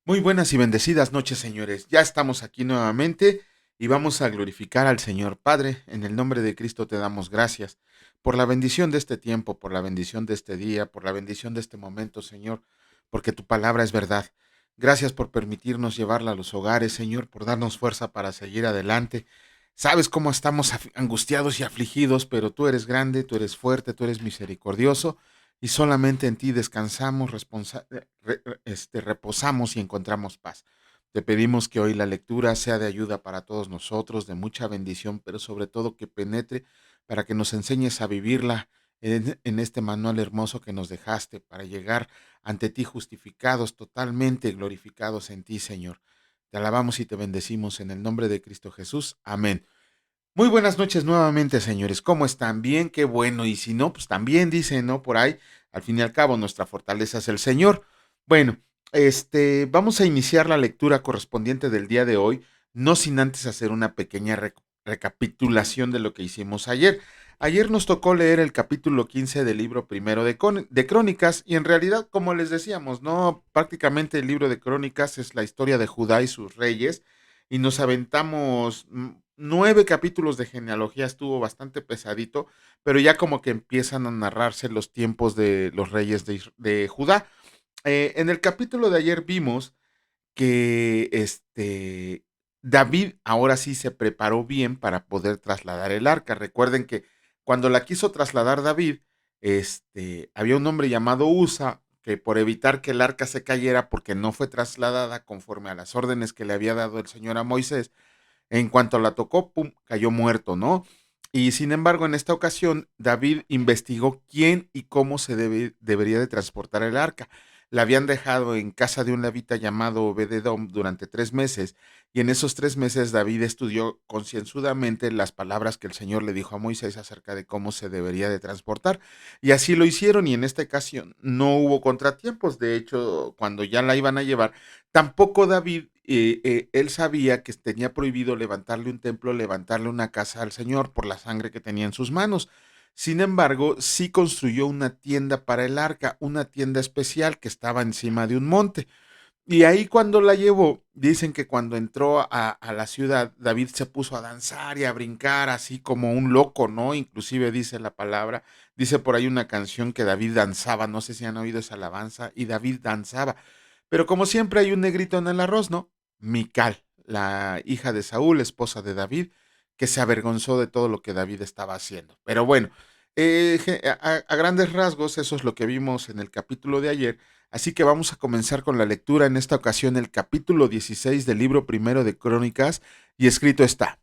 Muy buenas y bendecidas noches, señores. Ya estamos aquí nuevamente y vamos a glorificar al Señor Padre. En el nombre de Cristo te damos gracias por la bendición de este tiempo, por la bendición de este día, por la bendición de este momento, Señor, porque tu palabra es verdad. Gracias por permitirnos llevarla a los hogares, Señor, por darnos fuerza para seguir adelante. Sabes cómo estamos angustiados y afligidos, pero tú eres grande, tú eres fuerte, tú eres misericordioso y solamente en ti descansamos, reposamos y encontramos paz. Te pedimos que hoy la lectura sea de ayuda para todos nosotros, de mucha bendición, pero sobre todo que penetre para que nos enseñes a vivirla en este manual hermoso que nos dejaste para llegar ante ti justificados, totalmente glorificados en ti, Señor. Te alabamos y te bendecimos en el nombre de Cristo Jesús. Amén. Muy buenas noches nuevamente, señores. ¿Cómo están? Bien, qué bueno. Y si no, pues también dicen, ¿no? Por ahí, al fin y al cabo, nuestra fortaleza es el Señor. Bueno, vamos a iniciar la lectura correspondiente del día de hoy, no sin antes hacer una pequeña recapitulación de lo que hicimos ayer. Ayer nos tocó leer el capítulo 15 del libro primero de Crónicas, y en realidad, como les decíamos, ¿no? Prácticamente el libro de Crónicas es la historia de Judá y sus reyes, y nos aventamos 9 capítulos de genealogía. Estuvo bastante pesadito, pero ya como que empiezan a narrarse los tiempos de los reyes de Judá. En el capítulo de ayer vimos que David ahora sí se preparó bien para poder trasladar el arca. Recuerden que cuando la quiso trasladar David, había un hombre llamado Usa que por evitar que el arca se cayera porque no fue trasladada conforme a las órdenes que le había dado el Señor a Moisés, en cuanto la tocó, pum, cayó muerto, ¿no? Y sin embargo, en esta ocasión, David investigó quién y cómo debería de transportar el arca. La habían dejado en casa de un levita llamado Obededom durante 3 meses, y en esos 3 meses David estudió concienzudamente las palabras que el Señor le dijo a Moisés acerca de cómo se debería de transportar. Y así lo hicieron, y en esta ocasión no hubo contratiempos. De hecho, cuando ya la iban a llevar, tampoco David, él sabía que tenía prohibido levantarle un templo, levantarle una casa al Señor por la sangre que tenía en sus manos. Sin embargo, sí construyó una tienda para el arca, una tienda especial que estaba encima de un monte. Y ahí cuando la llevó, dicen que cuando entró a la ciudad, David se puso a danzar y a brincar así como un loco, ¿no? Inclusive dice la palabra, dice por ahí una canción que David danzaba, no sé si han oído esa alabanza, y David danzaba. Pero como siempre hay un negrito en el arroz, ¿no? Mical, la hija de Saúl, esposa de David, que se avergonzó de todo lo que David estaba haciendo. Pero bueno, a grandes rasgos, eso es lo que vimos en el capítulo de ayer. Así que vamos a comenzar con la lectura, en esta ocasión el capítulo 16 del libro primero de Crónicas, y escrito está: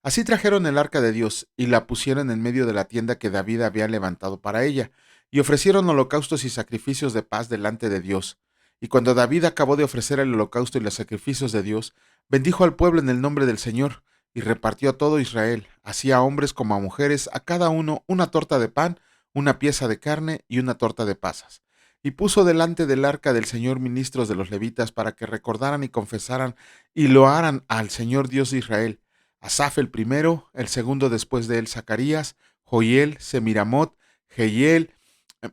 Así trajeron el arca de Dios y la pusieron en medio de la tienda que David había levantado para ella, y ofrecieron holocaustos y sacrificios de paz delante de Dios. Y cuando David acabó de ofrecer el holocausto y los sacrificios de Dios, bendijo al pueblo en el nombre del Señor, y repartió a todo Israel, así a hombres como a mujeres, a cada uno una torta de pan, una pieza de carne y una torta de pasas. Y puso delante del arca del Señor ministros de los levitas para que recordaran y confesaran y loaran al Señor Dios de Israel: Asaf el primero, el segundo después de él Zacarías, Joiel, Semiramot, Jehiel,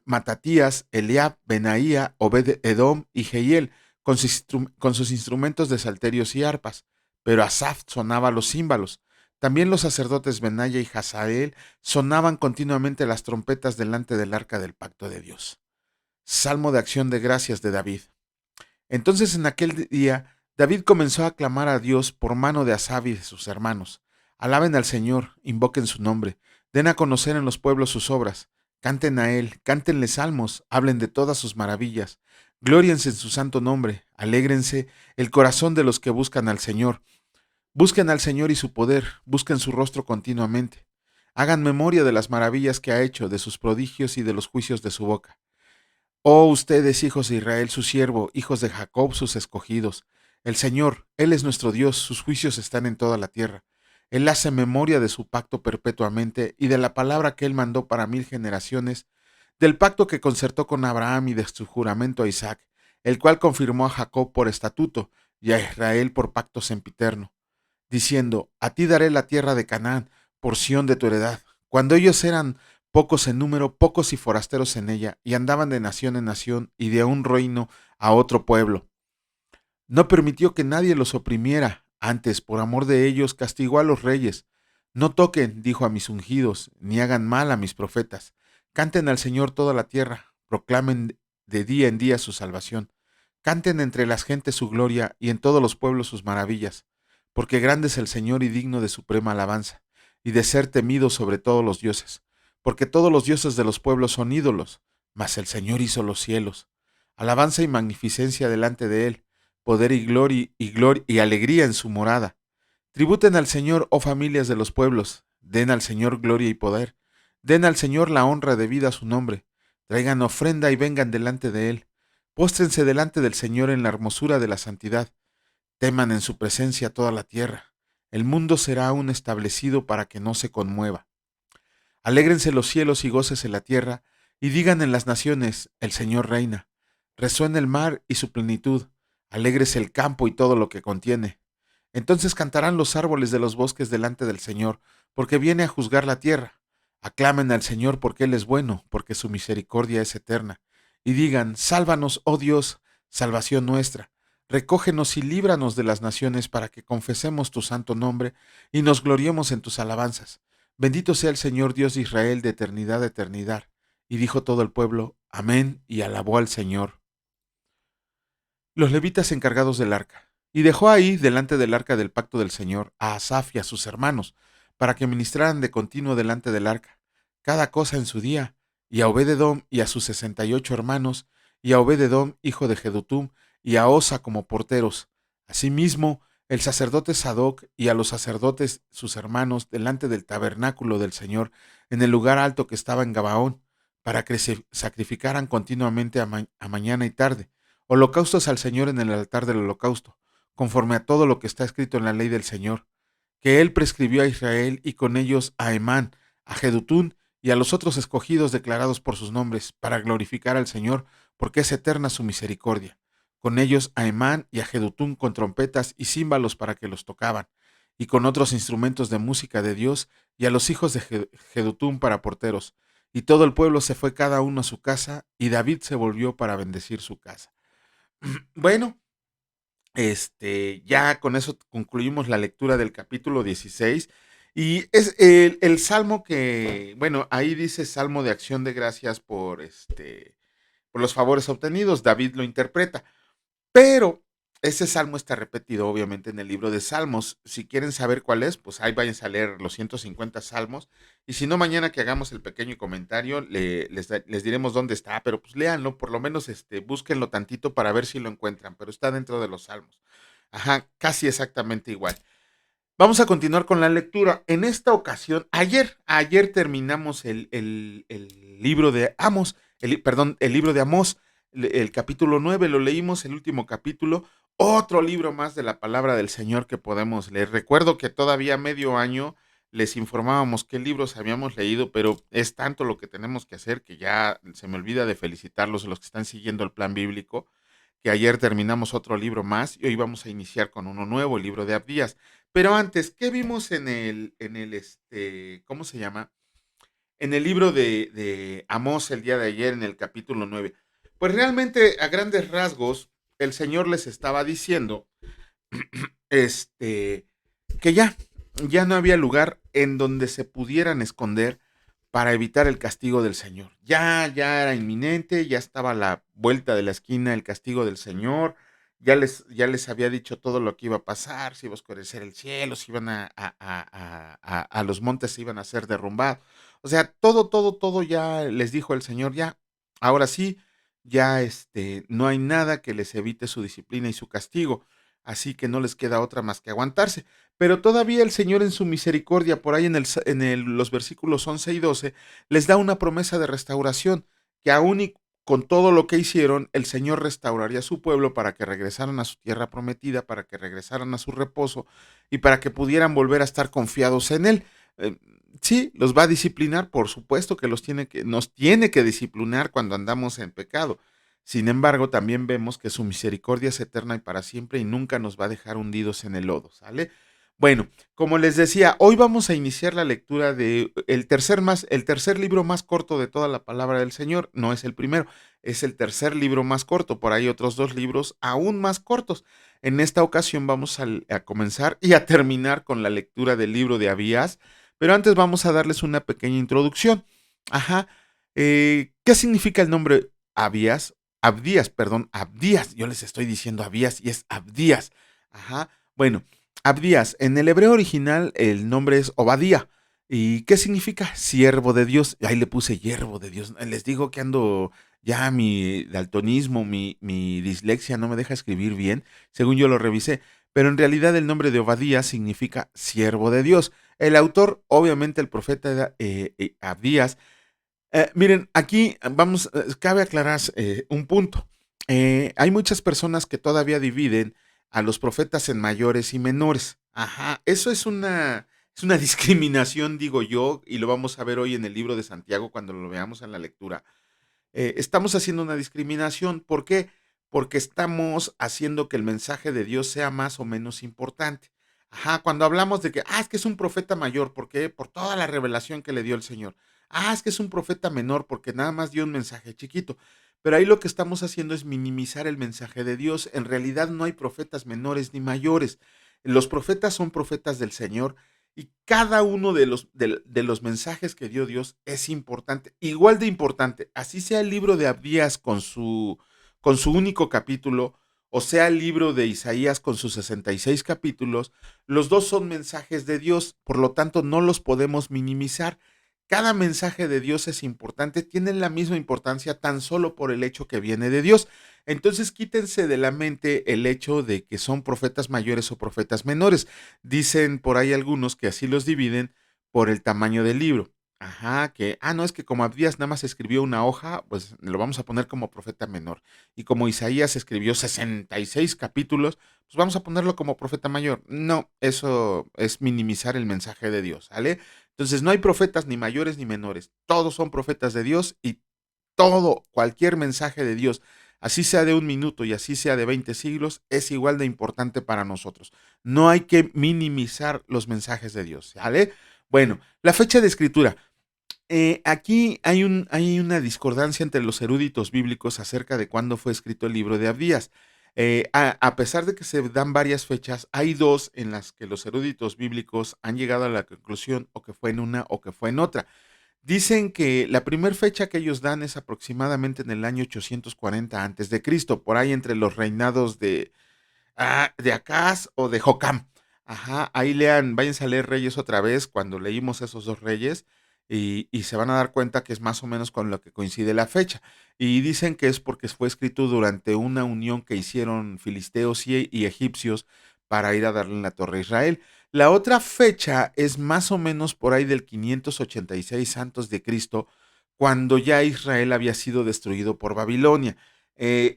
Matatías, Eliab, Benaía, Obed-Edom y Jehiel, con sus instrumentos de salterios y arpas. Pero Asaf sonaba los címbalos. También los sacerdotes Benaya y Hazael sonaban continuamente las trompetas delante del arca del pacto de Dios. Salmo de acción de gracias de David. Entonces en aquel día David comenzó a clamar a Dios por mano de Asaf y de sus hermanos. Alaben al Señor, invoquen su nombre, den a conocer en los pueblos sus obras, canten a Él, cántenle salmos, hablen de todas sus maravillas, glóriense en su santo nombre, alégrense el corazón de los que buscan al Señor. Busquen al Señor y su poder, busquen su rostro continuamente. Hagan memoria de las maravillas que ha hecho, de sus prodigios y de los juicios de su boca. Oh ustedes, hijos de Israel, su siervo, hijos de Jacob, sus escogidos. El Señor, Él es nuestro Dios, sus juicios están en toda la tierra. Él hace memoria de su pacto perpetuamente y de la palabra que Él mandó para 1000 generaciones, del pacto que concertó con Abraham y de su juramento a Isaac, el cual confirmó a Jacob por estatuto y a Israel por pacto sempiterno, diciendo: A ti daré la tierra de Canaán, porción de tu heredad. Cuando ellos eran pocos en número, pocos y forasteros en ella, y andaban de nación en nación y de un reino a otro pueblo. No permitió que nadie los oprimiera, antes, por amor de ellos, castigó a los reyes. No toquen, dijo a mis ungidos, ni hagan mal a mis profetas. Canten al Señor toda la tierra, proclamen de día en día su salvación. Canten entre las gentes su gloria y en todos los pueblos sus maravillas, porque grande es el Señor y digno de suprema alabanza, y de ser temido sobre todos los dioses, porque todos los dioses de los pueblos son ídolos, mas el Señor hizo los cielos. Alabanza y magnificencia delante de él, poder y alegría en su morada. Tributen al Señor, oh familias de los pueblos, den al Señor gloria y poder, den al Señor la honra debida a su nombre, traigan ofrenda y vengan delante de él, póstrense delante del Señor en la hermosura de la santidad, teman en su presencia toda la tierra, el mundo será aún establecido para que no se conmueva. Alégrense los cielos y gócese la tierra, y digan en las naciones, el Señor reina. Resuena el mar y su plenitud, alégrese el campo y todo lo que contiene. Entonces cantarán los árboles de los bosques delante del Señor, porque viene a juzgar la tierra. Aclamen al Señor porque Él es bueno, porque su misericordia es eterna. Y digan, sálvanos, oh Dios, salvación nuestra. Recógenos y líbranos de las naciones para que confesemos tu santo nombre y nos gloriemos en tus alabanzas. Bendito sea el Señor Dios de Israel de eternidad a eternidad. Y dijo todo el pueblo, amén, y alabó al Señor. Los levitas encargados del arca. Y dejó ahí, delante del arca del pacto del Señor, a Asaf y a sus hermanos, para que ministraran de continuo delante del arca, cada cosa en su día, y a Obed-edom y a sus 68 hermanos, y a Obed-edom, hijo de Jedutum, y a Osa como porteros. Asimismo, el sacerdote Sadoc y a los sacerdotes sus hermanos delante del tabernáculo del Señor, en el lugar alto que estaba en Gabaón, para que se sacrificaran continuamente a mañana y tarde holocaustos al Señor en el altar del holocausto, conforme a todo lo que está escrito en la ley del Señor, que él prescribió a Israel y con ellos a Emán, a Jedutún y a los otros escogidos declarados por sus nombres, para glorificar al Señor, porque es eterna su misericordia. Con ellos a Emán y a Jedutún con trompetas y címbalos para que los tocaban, y con otros instrumentos de música de Dios, y a los hijos de Jedutún para porteros. Y todo el pueblo se fue cada uno a su casa, y David se volvió para bendecir su casa. Bueno, ya con eso concluimos la lectura del capítulo 16 y es el salmo que, bueno, ahí dice salmo de acción de gracias por los favores obtenidos, David lo interpreta. Pero ese salmo está repetido, obviamente, en el libro de Salmos. Si quieren saber cuál es, pues ahí vayan a leer los 150 salmos. Y si no, mañana que hagamos el pequeño comentario, les diremos dónde está, pero pues léanlo, por lo menos búsquenlo tantito para ver si lo encuentran, pero está dentro de los salmos. Ajá, casi exactamente igual. Vamos a continuar con la lectura. En esta ocasión, ayer terminamos el libro de Amos, perdón, el libro de Amós, el capítulo 9 lo leímos, el último capítulo, otro libro más de la palabra del Señor que podemos leer. Recuerdo que todavía medio año les informábamos qué libros habíamos leído, pero es tanto lo que tenemos que hacer que ya se me olvida de felicitarlos los que están siguiendo el plan bíblico, que ayer terminamos otro libro más y hoy vamos a iniciar con uno nuevo, el libro de Abdías. Pero antes, ¿qué vimos ¿cómo se llama? En el libro de Amós el día de ayer, en el capítulo 9? Pues realmente, a grandes rasgos, el Señor les estaba diciendo, que ya no había lugar en donde se pudieran esconder para evitar el castigo del Señor. Ya era inminente, ya estaba a la vuelta de la esquina el castigo del Señor, ya les había dicho todo lo que iba a pasar, se iba a oscurecer el cielo, se iban a los montes se iban a ser derrumbados. O sea, todo ya les dijo el Señor, ya, ahora sí, ya no hay nada que les evite su disciplina y su castigo, así que no les queda otra más que aguantarse. Pero todavía el Señor en su misericordia, por ahí los versículos 11 y 12, les da una promesa de restauración, que aún y con todo lo que hicieron, el Señor restauraría a su pueblo para que regresaran a su tierra prometida, para que regresaran a su reposo y para que pudieran volver a estar confiados en Él. Eh, sí, los va a disciplinar, por supuesto que nos tiene que disciplinar cuando andamos en pecado. Sin embargo, también vemos que su misericordia es eterna y para siempre y nunca nos va a dejar hundidos en el lodo, ¿sale? Bueno, como les decía, hoy vamos a iniciar la lectura de el tercer libro más corto de toda la palabra del Señor. No es el primero, es el tercer libro más corto. Por ahí otros dos libros aún más cortos. En esta ocasión vamos a comenzar y a terminar con la lectura del libro de Abías, pero antes vamos a darles una pequeña introducción. Ajá. ¿Qué significa el nombre Abías? Abdías, perdón, Abdías. Yo les estoy diciendo Abías y es Abdías. Ajá. Bueno, Abdías, en el hebreo original el nombre es Obadía. ¿Y qué significa? Siervo de Dios. Ahí le puse hiervo de Dios. Les digo que ando ya mi daltonismo, mi dislexia no me deja escribir bien, según yo lo revisé, pero en realidad el nombre de Obadías significa siervo de Dios. El autor, obviamente el profeta Abdías. Miren, aquí vamos, cabe aclarar un punto. Hay muchas personas que todavía dividen a los profetas en mayores y menores. Ajá, eso es una discriminación, digo yo, y lo vamos a ver hoy en el libro de Santiago cuando lo veamos en la lectura. Estamos haciendo una discriminación. ¿Por qué? Porque estamos haciendo que el mensaje de Dios sea más o menos importante. Ajá, cuando hablamos de que, es que es un profeta mayor, ¿por qué? Por toda la revelación que le dio el Señor. Es que es un profeta menor porque nada más dio un mensaje chiquito. Pero ahí lo que estamos haciendo es minimizar el mensaje de Dios. En realidad no hay profetas menores ni mayores. Los profetas son profetas del Señor y cada uno de los mensajes que dio Dios es importante, igual de importante, así sea el libro de Abdías con su único capítulo, o sea el libro de Isaías con sus 66 capítulos, los dos son mensajes de Dios, por lo tanto no los podemos minimizar. Cada mensaje de Dios es importante, tiene la misma importancia tan solo por el hecho que viene de Dios. Entonces quítense de la mente el hecho de que son profetas mayores o profetas menores. Dicen por ahí algunos que así los dividen por el tamaño del libro. Ajá, que, no, es que como Abdías nada más escribió una hoja, pues lo vamos a poner como profeta menor. Y como Isaías escribió 66 capítulos, pues vamos a ponerlo como profeta mayor. No, eso es minimizar el mensaje de Dios, ¿sale? Entonces no hay profetas ni mayores ni menores. Todos son profetas de Dios y todo, cualquier mensaje de Dios, así sea de un minuto y así sea de 20 siglos, es igual de importante para nosotros. No hay que minimizar los mensajes de Dios, ¿vale? Bueno, la fecha de escritura. Aquí hay una discordancia entre los eruditos bíblicos acerca de cuándo fue escrito el libro de Abdías. A pesar de que se dan varias fechas, hay dos en las que los eruditos bíblicos han llegado a la conclusión o que fue en una o que fue en otra. Dicen que la primera fecha que ellos dan es aproximadamente en el año 840 antes de Cristo, por ahí entre los reinados de Acaz o de Jocam. Ajá, ahí lean, váyanse a leer Reyes otra vez cuando leímos esos dos reyes y se van a dar cuenta que es más o menos con lo que coincide la fecha. Y dicen que es porque fue escrito durante una unión que hicieron filisteos y egipcios para ir a darle en la torre a Israel. La otra fecha es más o menos por ahí del 586 antes de Cristo, cuando ya Israel había sido destruido por Babilonia.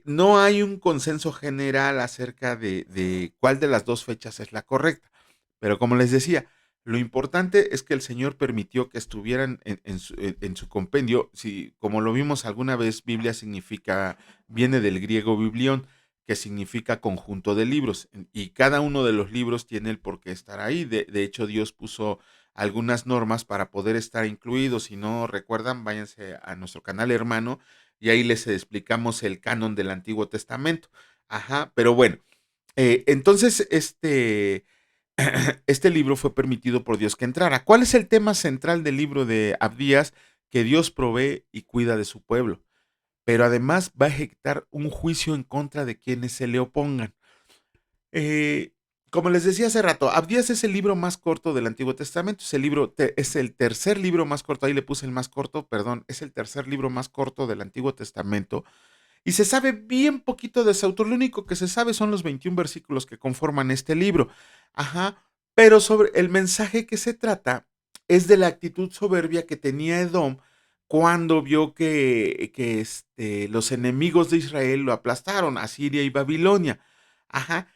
No hay un consenso general acerca de cuál de las dos fechas es la correcta, pero como les decía, lo importante es que el Señor permitió que estuvieran en su compendio. Si, como lo vimos alguna vez, Biblia significa, viene del griego biblión, que significa conjunto de libros, y cada uno de los libros tiene el por qué estar ahí. De hecho, Dios puso algunas normas para poder estar incluidos. Si no recuerdan, váyanse a nuestro canal hermano y ahí les explicamos el canon del Antiguo Testamento. Ajá, pero bueno, entonces este libro fue permitido por Dios que entrara. ¿Cuál es el tema central del libro de Abdías? Que Dios provee y cuida de su pueblo, pero además va a ejecutar un juicio en contra de quienes se le opongan. Eh, como les decía hace rato, Abdías es el libro más corto del Antiguo Testamento. Es el tercer libro más corto, ahí le puse el más corto, perdón, es el tercer libro más corto del Antiguo Testamento. Y se sabe bien poquito de su autor. Lo único que se sabe son los 21 versículos que conforman este libro. Ajá. Pero sobre el mensaje que se trata es de la actitud soberbia que tenía Edom cuando vio que los enemigos de Israel lo aplastaron, Asiria y Babilonia. Ajá.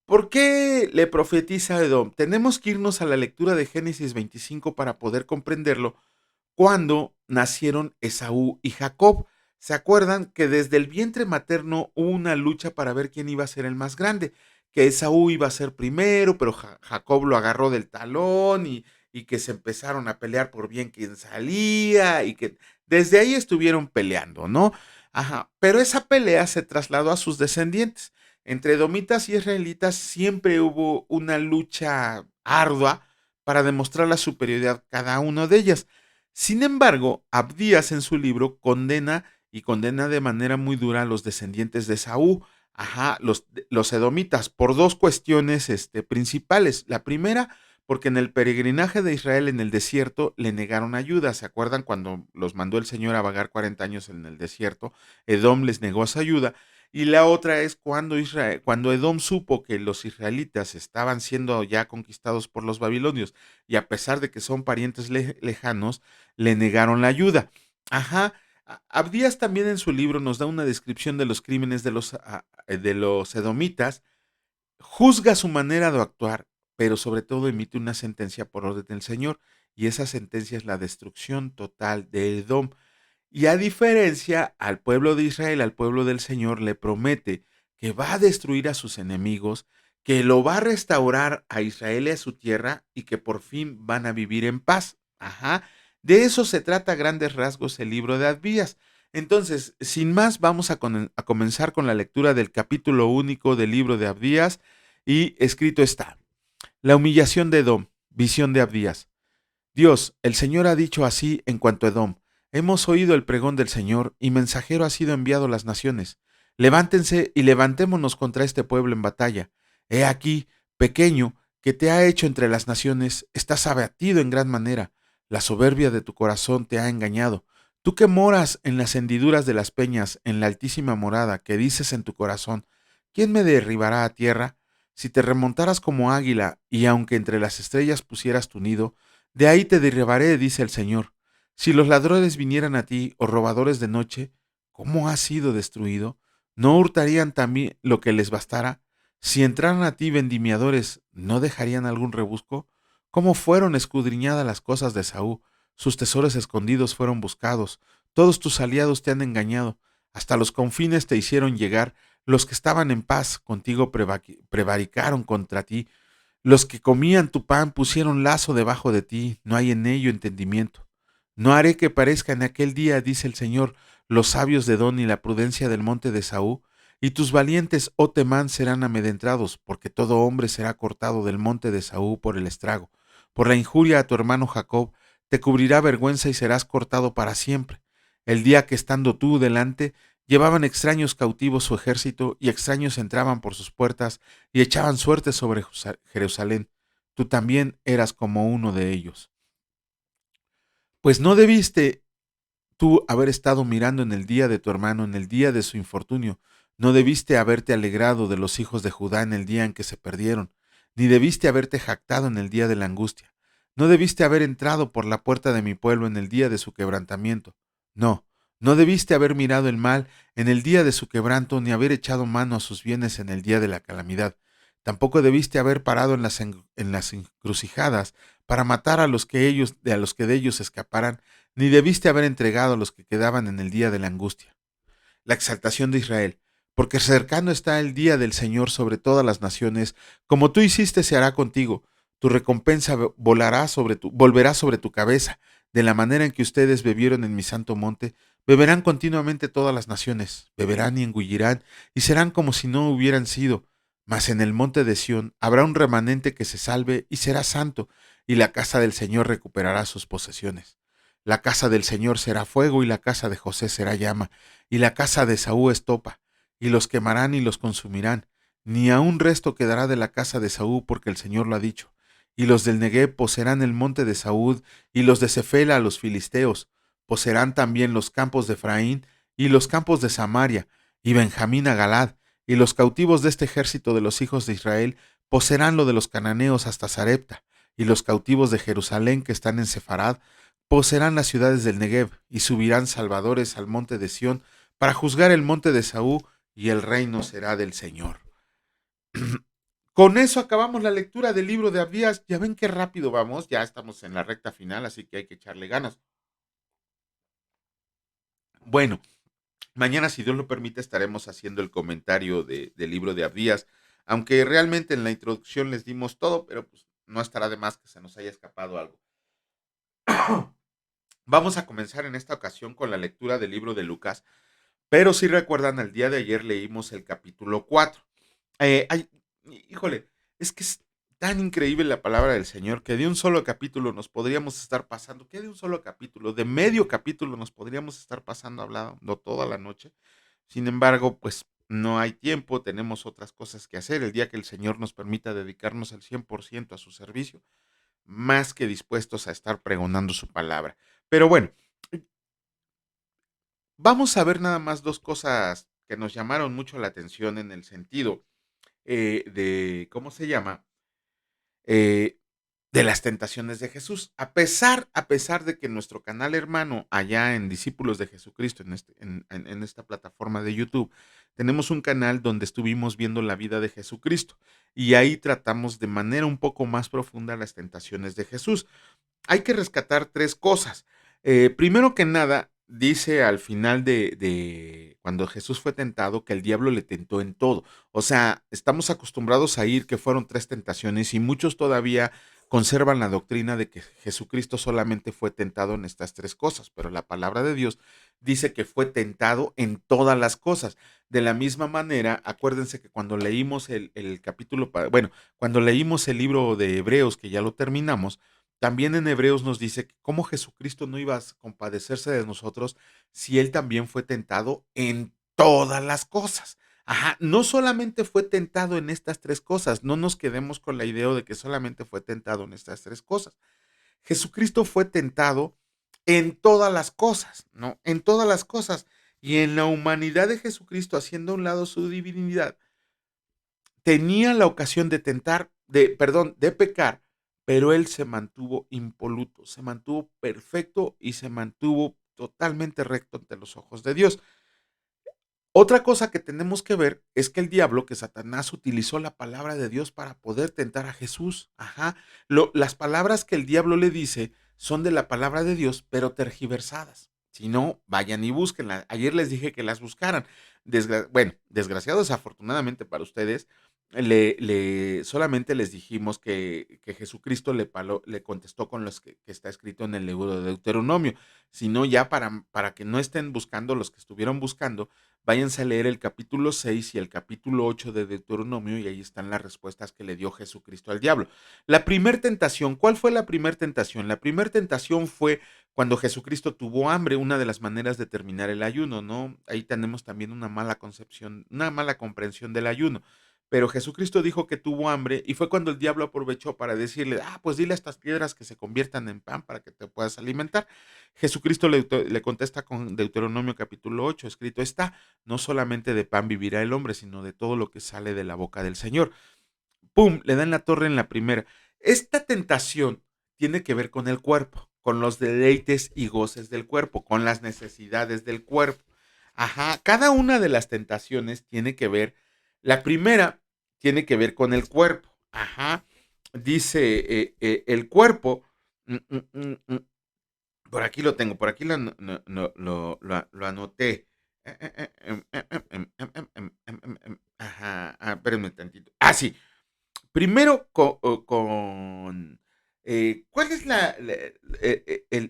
¿Por qué le profetiza a Edom? Tenemos que irnos a la lectura de Génesis 25 para poder comprenderlo cuando nacieron Esaú y Jacob. ¿Se acuerdan que desde el vientre materno hubo una lucha para ver quién iba a ser el más grande? Que Esaú iba a ser primero, pero Jacob lo agarró del talón y que se empezaron a pelear por bien quién salía y que desde ahí estuvieron peleando, ¿no? Ajá, pero esa pelea se trasladó a sus descendientes. Entre edomitas y israelitas siempre hubo una lucha ardua para demostrar la superioridad cada uno de ellas. Sin embargo, Abdías en su libro condena de manera muy dura a los descendientes de Saúl, los edomitas, por dos cuestiones principales. La primera, porque en el peregrinaje de Israel en el desierto le negaron ayuda. ¿Se acuerdan cuando los mandó el Señor a vagar 40 años en el desierto? Edom les negó esa ayuda. Y la otra es cuando Edom supo que los israelitas estaban siendo ya conquistados por los babilonios y a pesar de que son parientes lejanos, le negaron la ayuda. Ajá. Abdías también en su libro nos da una descripción de los crímenes de los edomitas, juzga su manera de actuar, pero sobre todo emite una sentencia por orden del Señor, y esa sentencia es la destrucción total de Edom. Y a diferencia al pueblo de Israel, al pueblo del Señor, le promete que va a destruir a sus enemigos, que lo va a restaurar a Israel y a su tierra y que por fin van a vivir en paz. Ajá. De eso se trata a grandes rasgos el libro de Abdías. Entonces, sin más, vamos a comenzar con la lectura del capítulo único del libro de Abdías y escrito está: La humillación de Edom, visión de Abdías. Dios, el Señor ha dicho así en cuanto a Edom: hemos oído el pregón del Señor, y mensajero ha sido enviado a las naciones. Levántense y levantémonos contra este pueblo en batalla. He aquí, pequeño, que te ha hecho entre las naciones, estás abatido en gran manera. La soberbia de tu corazón te ha engañado. Tú que moras en las hendiduras de las peñas, en la altísima morada, que dices en tu corazón: ¿quién me derribará a tierra? Si te remontaras como águila, y aunque entre las estrellas pusieras tu nido, de ahí te derribaré, dice el Señor. Si los ladrones vinieran a ti, o robadores de noche, ¿cómo has sido destruido? ¿No hurtarían también lo que les bastara? Si entraran a ti vendimiadores, ¿no dejarían algún rebusco? ¿Cómo fueron escudriñadas las cosas de Saúl? Sus tesoros escondidos fueron buscados. Todos tus aliados te han engañado. Hasta los confines te hicieron llegar. Los que estaban en paz contigo prevaricaron contra ti. Los que comían tu pan pusieron lazo debajo de ti, no hay en ello entendimiento. No haré que parezca en aquel día, dice el Señor, los sabios de Edom y la prudencia del monte de Saúl, y tus valientes, oh Temán, serán amedrentados, porque todo hombre será cortado del monte de Saúl por el estrago. Por la injuria a tu hermano Jacob, te cubrirá vergüenza y serás cortado para siempre. El día que estando tú delante, llevaban extraños cautivos su ejército, y extraños entraban por sus puertas, y echaban suerte sobre Jerusalén. Tú también eras como uno de ellos. Pues no debiste tú haber estado mirando en el día de tu hermano, en el día de su infortunio. No debiste haberte alegrado de los hijos de Judá en el día en que se perdieron, ni debiste haberte jactado en el día de la angustia. No debiste haber entrado por la puerta de mi pueblo en el día de su quebrantamiento. No, no debiste haber mirado el mal en el día de su quebranto, ni haber echado mano a sus bienes en el día de la calamidad. Tampoco debiste haber parado en las encrucijadas para matar a los que de ellos escaparan, ni debiste haber entregado a los que quedaban en el día de la angustia. La exaltación de Israel, porque cercano está el día del Señor sobre todas las naciones, como tú hiciste se hará contigo, tu recompensa volverá sobre tu cabeza, de la manera en que ustedes bebieron en mi santo monte, beberán continuamente todas las naciones, beberán y engullirán, y serán como si no hubieran sido. Mas en el monte de Sión habrá un remanente que se salve y será santo, y la casa del Señor recuperará sus posesiones. La casa del Señor será fuego y la casa de José será llama, y la casa de Saúl estopa, y los quemarán y los consumirán. Ni aun resto quedará de la casa de Saúl, porque el Señor lo ha dicho. Y los del Negueb poseerán el monte de Saúl, y los de Cefela a los filisteos. Poseerán también los campos de Efraín, y los campos de Samaria, y Benjamín a Galad, y los cautivos de este ejército de los hijos de Israel poseerán lo de los cananeos hasta Sarepta, y los cautivos de Jerusalén que están en Sefarad poseerán las ciudades del Negev, y subirán salvadores al monte de Sión para juzgar el monte de Saúl, y el reino será del Señor. Con eso acabamos la lectura del libro de Abdías. Ya ven qué rápido vamos, ya estamos en la recta final, así que hay que echarle ganas. Bueno, mañana, si Dios lo permite, estaremos haciendo el comentario del libro de Abdías, aunque realmente en la introducción les dimos todo, pero pues no estará de más que se nos haya escapado algo. Vamos a comenzar en esta ocasión con la lectura del libro de Lucas, pero si recuerdan, el día de ayer leímos el capítulo 4. Ay, híjole, es que es tan increíble la palabra del Señor que de un solo capítulo nos podríamos estar pasando, ¿qué de un solo capítulo? De medio capítulo nos podríamos estar pasando hablando toda la noche. Sin embargo, pues no hay tiempo, tenemos otras cosas que hacer. El día que el Señor nos permita dedicarnos al 100% a su servicio, más que dispuestos a estar pregonando su palabra. Pero bueno, vamos a ver nada más dos cosas que nos llamaron mucho la atención en el sentido de, ¿cómo se llama? Eh, de las tentaciones de Jesús. A pesar de que nuestro canal hermano allá en Discípulos de Jesucristo, en esta plataforma de YouTube, tenemos un canal donde estuvimos viendo la vida de Jesucristo y ahí tratamos de manera un poco más profunda las tentaciones de Jesús. Hay que rescatar tres cosas. Primero que nada, dice al final de cuando Jesús fue tentado que el diablo le tentó en todo. O sea, estamos acostumbrados a ir que fueron tres tentaciones y muchos todavía conservan la doctrina de que Jesucristo solamente fue tentado en estas tres cosas, pero la palabra de Dios dice que fue tentado en todas las cosas. De la misma manera, acuérdense que cuando leímos el capítulo, bueno, cuando leímos el libro de Hebreos, que ya lo terminamos, también en Hebreos nos dice que cómo Jesucristo no iba a compadecerse de nosotros si él también fue tentado en todas las cosas. Ajá, no solamente fue tentado en estas tres cosas, no nos quedemos con la idea de que solamente fue tentado en estas tres cosas. Jesucristo fue tentado en todas las cosas, ¿no? En todas las cosas. Y en la humanidad de Jesucristo, haciendo a un lado su divinidad, tenía la ocasión de de pecar, pero él se mantuvo impoluto, se mantuvo perfecto y se mantuvo totalmente recto ante los ojos de Dios. Otra cosa que tenemos que ver es que el diablo, que Satanás utilizó la palabra de Dios para poder tentar a Jesús. Ajá. Las palabras que el diablo le dice son de la palabra de Dios, pero tergiversadas. Si no, vayan y búsquenla. Ayer les dije que las buscaran. Bueno, desgraciado desafortunadamente para ustedes, solamente les dijimos que Jesucristo le contestó con los que está escrito en el libro de Deuteronomio. Si no, ya para que no estén buscando los que estuvieron buscando, váyanse a leer el capítulo 6 y el capítulo 8 de Deuteronomio y ahí están las respuestas que le dio Jesucristo al diablo. La primer tentación, ¿cuál fue la primer tentación? La primer tentación fue cuando Jesucristo tuvo hambre, una de las maneras de terminar el ayuno, ¿no? Ahí tenemos también una mala concepción, una mala comprensión del ayuno. Pero Jesucristo dijo que tuvo hambre y fue cuando el diablo aprovechó para decirle, pues dile a estas piedras que se conviertan en pan para que te puedas alimentar. Jesucristo le contesta con Deuteronomio capítulo 8, escrito está, no solamente de pan vivirá el hombre, sino de todo lo que sale de la boca del Señor. ¡Pum! Le dan la torre en la primera. Esta tentación tiene que ver con el cuerpo, con los deleites y goces del cuerpo, con las necesidades del cuerpo. Ajá, cada una de las tentaciones tiene que ver, la primera tiene que ver con el cuerpo. Ajá, dice el cuerpo, mm, mm, mm, mm, por aquí lo tengo, por aquí lo anoté. Ajá, espérenme tantito. Sí. Primero ¿cuál es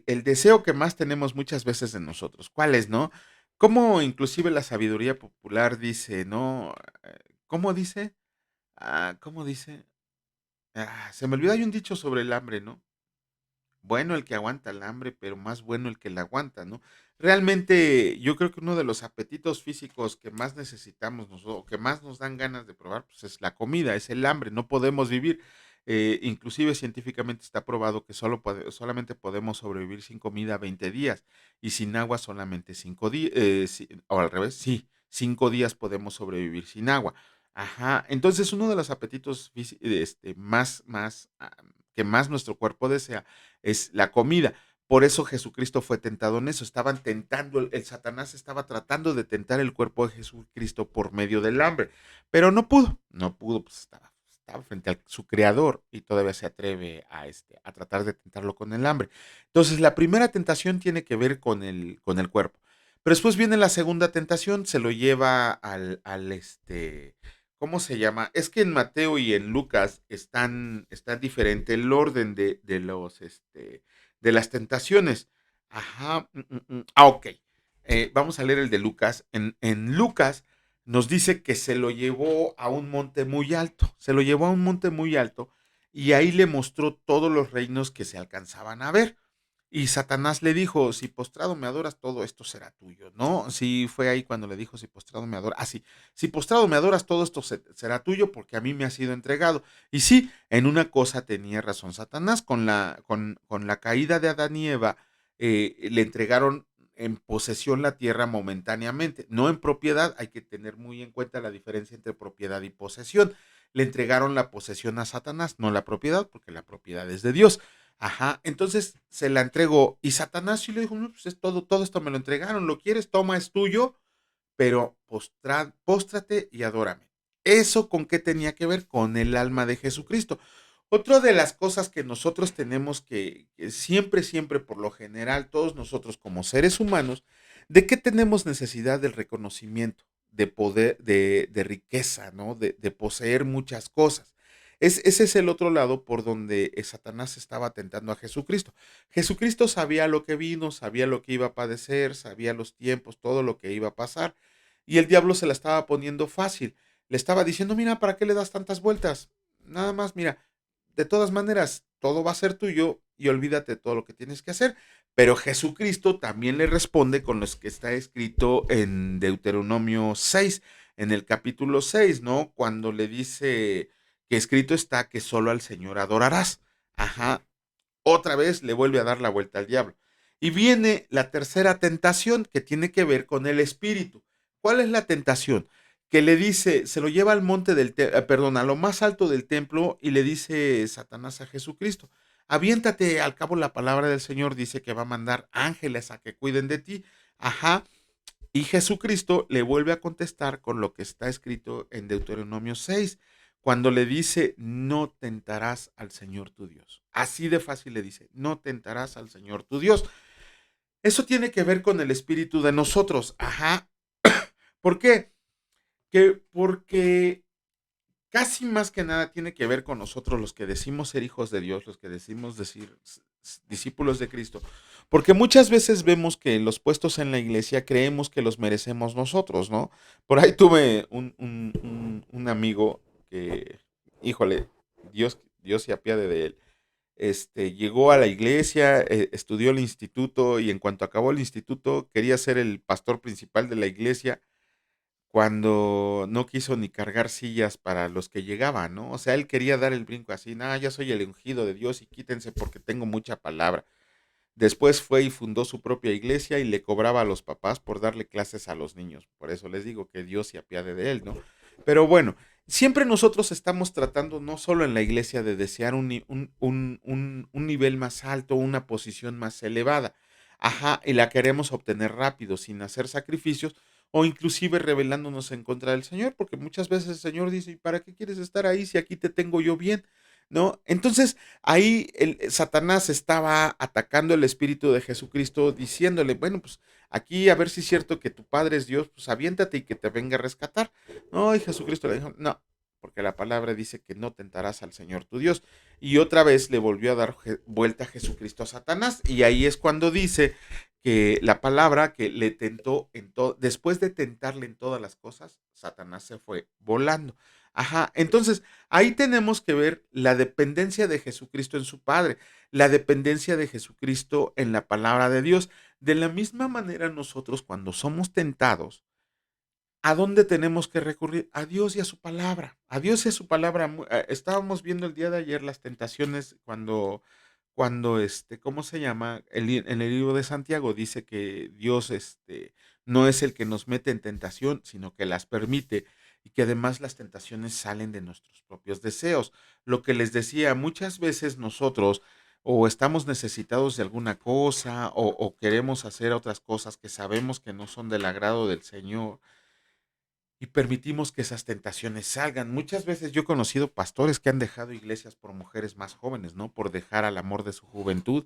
el deseo que más tenemos muchas veces en nosotros? ¿Cuál es, no? Como inclusive la sabiduría popular dice, ¿no? ¿Cómo dice? ¿Cómo dice? Se me olvidó, hay un dicho sobre el hambre, ¿no? Bueno el que aguanta el hambre, pero más bueno el que la aguanta, ¿no? Realmente, yo creo que uno de los apetitos físicos que más necesitamos o que más nos dan ganas de probar, pues es la comida, es el hambre, no podemos vivir. Inclusive científicamente está probado que solamente podemos sobrevivir sin comida 20 días y sin agua solamente 5 días, o al revés, sí, 5 días podemos sobrevivir sin agua. Ajá, entonces uno de los apetitos que más nuestro cuerpo desea es la comida. Por eso Jesucristo fue tentado en eso. Estaban tentando, el Satanás estaba tratando de tentar el cuerpo de Jesucristo por medio del hambre, pero no pudo, pues estaba frente a su creador y todavía se atreve a tratar de tentarlo con el hambre. Entonces, la primera tentación tiene que ver con el cuerpo. Pero después viene la segunda tentación, se lo lleva ¿cómo se llama? Es que en Mateo y en Lucas está diferente el orden de las tentaciones. Ajá. Ok. Vamos a leer el de Lucas. En Lucas nos dice que se lo llevó a un monte muy alto, se lo llevó a un monte muy alto y ahí le mostró todos los reinos que se alcanzaban a ver. Y Satanás le dijo, si postrado me adoras, todo esto será tuyo, ¿no? Sí, fue ahí cuando le dijo, si postrado me adoras, sí, si postrado me adoras, todo esto será tuyo porque a mí me ha sido entregado. Y sí, en una cosa tenía razón Satanás, con la caída de Adán y Eva, le entregaron en posesión la tierra momentáneamente, no en propiedad, hay que tener muy en cuenta la diferencia entre propiedad y posesión. Le entregaron la posesión a Satanás, no la propiedad, porque la propiedad es de Dios. Ajá, entonces se la entregó y Satanás sí le dijo, no, pues es todo esto me lo entregaron, lo quieres, toma, es tuyo, pero póstrate y adórame. ¿Eso con qué tenía que ver? Con el alma de Jesucristo. Otra de las cosas que nosotros tenemos que siempre, siempre, por lo general, todos nosotros como seres humanos, ¿de qué tenemos necesidad del reconocimiento, de poder, de riqueza, ¿no? De poseer muchas cosas. Ese es el otro lado por donde Satanás estaba tentando a Jesucristo. Jesucristo sabía lo que vino, sabía lo que iba a padecer, sabía los tiempos, todo lo que iba a pasar. Y el diablo se la estaba poniendo fácil. Le estaba diciendo, mira, ¿para qué le das tantas vueltas? Nada más, mira, de todas maneras, todo va a ser tuyo y olvídate de todo lo que tienes que hacer. Pero Jesucristo también le responde con lo que está escrito en Deuteronomio 6, en el capítulo 6, ¿no? Cuando le dice que escrito está que solo al Señor adorarás. Ajá, otra vez le vuelve a dar la vuelta al diablo. Y viene la tercera tentación que tiene que ver con el espíritu. ¿Cuál es la tentación? Que le dice, se lo lleva al monte perdón, a lo más alto del templo y le dice Satanás a Jesucristo, aviéntate, al cabo la palabra del Señor dice que va a mandar ángeles a que cuiden de ti. Ajá. Y Jesucristo le vuelve a contestar con lo que está escrito en Deuteronomio 6, cuando le dice, no tentarás al Señor tu Dios. Así de fácil le dice, no tentarás al Señor tu Dios. Eso tiene que ver con el espíritu de nosotros. Ajá. ¿Por qué? Porque casi más que nada tiene que ver con nosotros los que decimos ser hijos de Dios, los que decimos decir discípulos de Cristo, porque muchas veces vemos que los puestos en la iglesia creemos que los merecemos nosotros, ¿no? Por ahí tuve un amigo que, híjole, Dios se apiade de él. Llegó a la iglesia, estudió el instituto y en cuanto acabó el instituto quería ser el pastor principal de la iglesia cuando no quiso ni cargar sillas para los que llegaban, ¿no? O sea, él quería dar el brinco así, no, yo soy el ungido de Dios y quítense porque tengo mucha palabra. Después fue y fundó su propia iglesia y le cobraba a los papás por darle clases a los niños. Por eso les digo que Dios se apiade de él, ¿no? Pero bueno, siempre nosotros estamos tratando, no solo en la iglesia, de desear un nivel más alto, una posición más elevada. Ajá, y la queremos obtener rápido, sin hacer sacrificios o inclusive rebelándonos en contra del Señor, porque muchas veces el Señor dice, ¿y para qué quieres estar ahí si aquí te tengo yo bien? ¿No? Entonces, ahí Satanás estaba atacando el espíritu de Jesucristo, diciéndole, bueno, pues aquí a ver si es cierto que tu Padre es Dios, pues aviéntate y que te venga a rescatar. No, y Jesucristo le dijo, no, porque la palabra dice que no tentarás al Señor tu Dios. Y otra vez le volvió a dar vuelta a Jesucristo a Satanás. Y ahí es cuando dice que la palabra que le tentó en todo, después de tentarle en todas las cosas, Satanás se fue volando. Ajá, entonces ahí tenemos que ver la dependencia de Jesucristo en su Padre, la dependencia de Jesucristo en la palabra de Dios. De la misma manera nosotros cuando somos tentados, ¿a dónde tenemos que recurrir? A Dios y a su palabra. A Dios y a su palabra. Estábamos viendo el día de ayer las tentaciones cuando ¿cómo se llama? En el libro de Santiago dice que Dios, no es el que nos mete en tentación, sino que las permite y que además las tentaciones salen de nuestros propios deseos. Lo que les decía, muchas veces nosotros o estamos necesitados de alguna cosa o queremos hacer otras cosas que sabemos que no son del agrado del Señor y permitimos que esas tentaciones salgan. Muchas veces yo he conocido pastores que han dejado iglesias por mujeres más jóvenes, ¿no? Por dejar al amor de su juventud.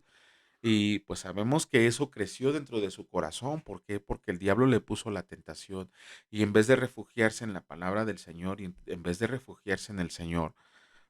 Y pues sabemos que eso creció dentro de su corazón. ¿Por qué? Porque el diablo le puso la tentación. Y en vez de refugiarse en la palabra del Señor y en vez de refugiarse en el Señor,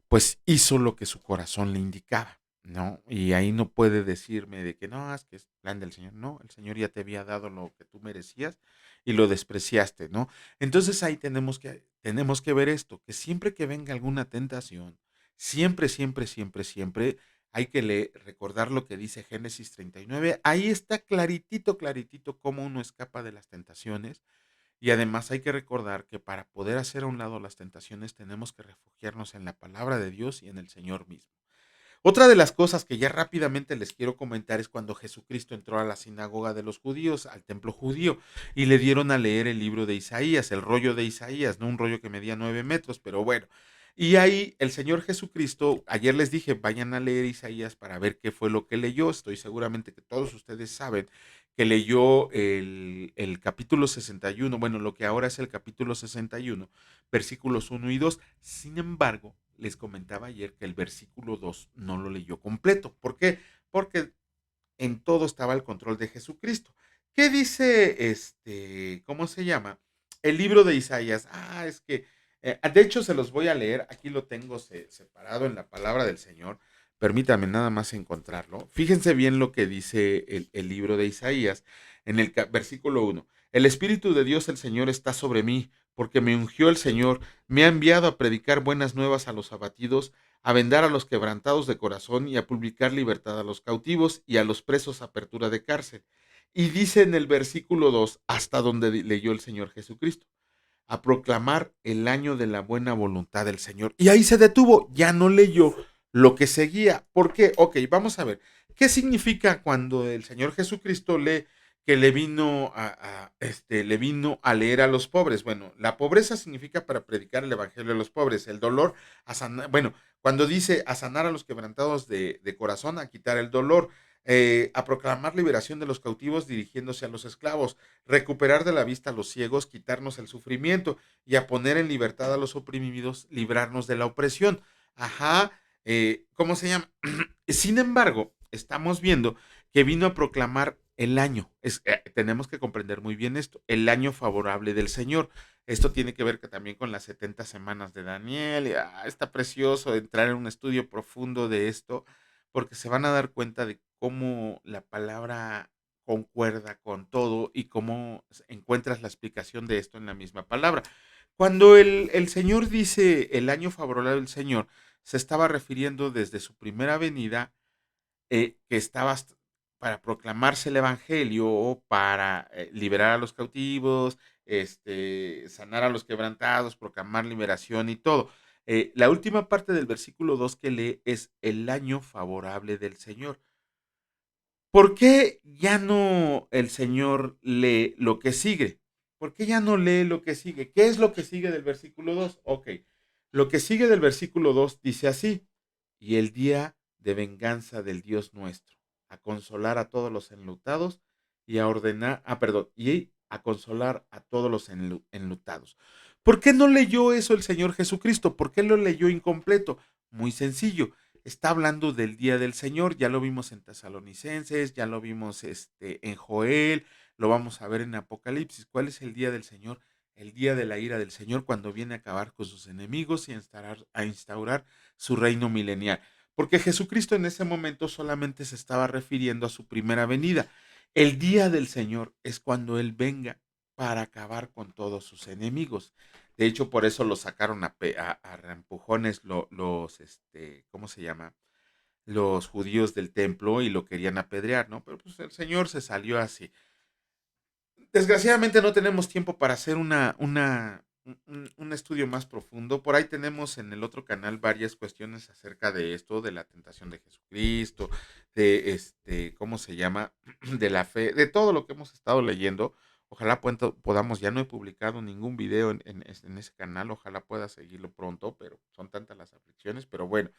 pues hizo lo que su corazón le indicaba, ¿no? Y ahí no puede decirme de que no, es que es plan del Señor. No, el Señor ya te había dado lo que tú merecías y lo despreciaste, ¿no? Entonces ahí tenemos que ver esto, que siempre que venga alguna tentación, siempre, siempre, siempre, siempre hay que recordar lo que dice Génesis 39. Ahí está claritito, claritito cómo uno escapa de las tentaciones. Y además hay que recordar que para poder hacer a un lado las tentaciones tenemos que refugiarnos en la palabra de Dios y en el Señor mismo. Otra de las cosas que ya rápidamente les quiero comentar es cuando Jesucristo entró a la sinagoga de los judíos, al templo judío, y le dieron a leer el libro de Isaías, el rollo de Isaías, no un rollo que medía 9 metros, pero bueno. Y ahí el Señor Jesucristo, ayer les dije, vayan a leer Isaías para ver qué fue lo que leyó. Estoy seguramente que todos ustedes saben que leyó el capítulo 61, bueno, lo que ahora es el capítulo 61, versículos 1 y 2. Sin embargo, les comentaba ayer que el versículo 2 no lo leyó completo. ¿Por qué? Porque en todo estaba el control de Jesucristo. ¿Qué dice cómo se llama? El libro de Isaías. Es que, de hecho, se los voy a leer. Aquí lo tengo separado en la palabra del Señor. Permítame nada más encontrarlo. Fíjense bien lo que dice el libro de Isaías en el versículo 1. El Espíritu de Dios, el Señor, está sobre mí, porque me ungió el Señor, me ha enviado a predicar buenas nuevas a los abatidos, a vendar a los quebrantados de corazón y a publicar libertad a los cautivos y a los presos apertura de cárcel. Y dice en el versículo 2, hasta donde leyó el Señor Jesucristo, a proclamar el año de la buena voluntad del Señor. Y ahí se detuvo, ya no leyó lo que seguía. ¿Por qué? Ok, vamos a ver. ¿Qué significa cuando el Señor Jesucristo lee que le vino a leer a los pobres? Bueno, la pobreza significa para predicar el evangelio a los pobres, el dolor a sanar, bueno, cuando dice a sanar a los quebrantados de corazón, a quitar el dolor, a proclamar liberación de los cautivos dirigiéndose a los esclavos, recuperar de la vista a los ciegos, quitarnos el sufrimiento y a poner en libertad a los oprimidos, librarnos de la opresión. Ajá, ¿cómo se llama? Sin embargo, estamos viendo que vino a proclamar el año. Tenemos que comprender muy bien esto, el año favorable del Señor. Esto tiene que ver también con las 70 semanas de Daniel. Está precioso entrar en un estudio profundo de esto, porque se van a dar cuenta de cómo la palabra concuerda con todo y cómo encuentras la explicación de esto en la misma palabra. Cuando el Señor dice el año favorable del Señor, se estaba refiriendo desde su primera venida, que estaba para proclamarse el evangelio, para liberar a los cautivos, sanar a los quebrantados, proclamar liberación y todo. La última parte del versículo 2 que lee es el año favorable del Señor. ¿Por qué ya no el Señor lee lo que sigue? ¿Por qué ya no lee lo que sigue? ¿Qué es lo que sigue del versículo 2? Ok, lo que sigue del versículo 2 dice así: y el día de venganza del Dios nuestro, a consolar a todos los enlutados y a ordenar, perdón, y a consolar a todos los enlutados. ¿Por qué no leyó eso el Señor Jesucristo? ¿Por qué lo leyó incompleto? Muy sencillo, está hablando del día del Señor, ya lo vimos en Tesalonicenses, ya lo vimos en Joel, lo vamos a ver en Apocalipsis. ¿Cuál es el día del Señor? El día de la ira del Señor, cuando viene a acabar con sus enemigos y a instaurar su reino milenial. Porque Jesucristo en ese momento solamente se estaba refiriendo a su primera venida. El día del Señor es cuando Él venga para acabar con todos sus enemigos. De hecho, por eso lo sacaron a reempujones ¿cómo se llama? Los judíos del templo y lo querían apedrear, ¿no? Pero pues el Señor se salió así. Desgraciadamente no tenemos tiempo para hacer un estudio más profundo. Por ahí tenemos en el otro canal varias cuestiones acerca de esto, de la tentación de Jesucristo, de ¿cómo se llama? De la fe, de todo lo que hemos estado leyendo. Ojalá podamos, ya no he publicado ningún video en ese canal, ojalá pueda seguirlo pronto, pero son tantas las aflicciones, pero bueno,